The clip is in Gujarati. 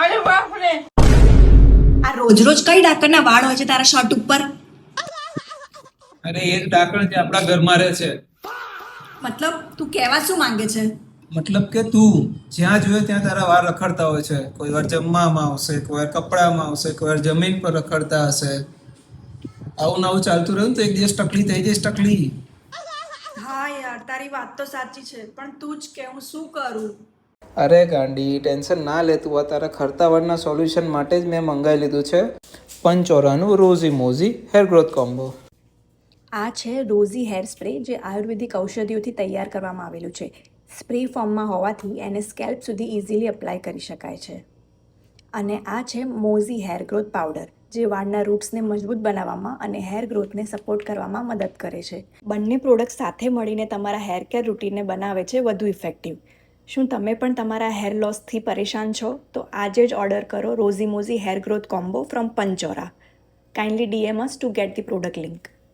અરે બાપ રે, આ રોજ રોજ કઈ ડાકણના વાળ હોય છે તારા શર્ટ ઉપર? અરે એ જ ડાકણ જે આપણા ઘરમાં રહે છે. મતલબ તું કહેવા શું માંગે છે? મતલબ કે તું જ્યાં જોઈએ ત્યાં તારા વાળ રખડતા હોય છે. કોઈ વાર જમવામાં આવશે, કોઈ વાર કપડામાં આવશે, કોઈ વાર જમીન પર રખડતા હશે. આવું નવું ચાલતું રહ્યું ને તો એક દિવસ ટકલી થઈ જઈશ, ટકલી. હા યાર, તારી વાત તો સાચી છે, પણ તું જ કે હું શું કરું? અરે ગાંડી, ટેન્શન ના લેતું. આ તારા ખરતા વાળના સોલ્યુશન માટે જ મેં મંગાવી લીધું છે પંચોરાનું rosy Mosy hair growth combo. આ છે રોઝી હેર સ્પ્રે, જે આયુર્વેદિક ઔષધિઓથી તૈયાર કરવામાં આવેલું છે. સ્પ્રે ફોર્મમાં હોવાથી એને સ્કેલ્પ સુધી ઇઝીલી એપ્લાય કરી શકાય છે. અને આ છે મોઝી હેર ગ્રોથ પાવડર, જે વાળના રૂટ્સને મજબૂત બનાવવામાં અને હેર ગ્રોથને સપોર્ટ કરવામાં મદદ કરે છે. બંને પ્રોડક્ટ સાથે મળીને તમારા હેર કેર રૂટીનને બનાવે છે વધુ ઇફેક્ટિવ. શું તમે પણ તમારા હેર લોસથી પરેશાન છો? તો આજે જ ઓર્ડર કરો Rosy Mosy hair growth combo from Panchora. Kindly DM us to get the product link.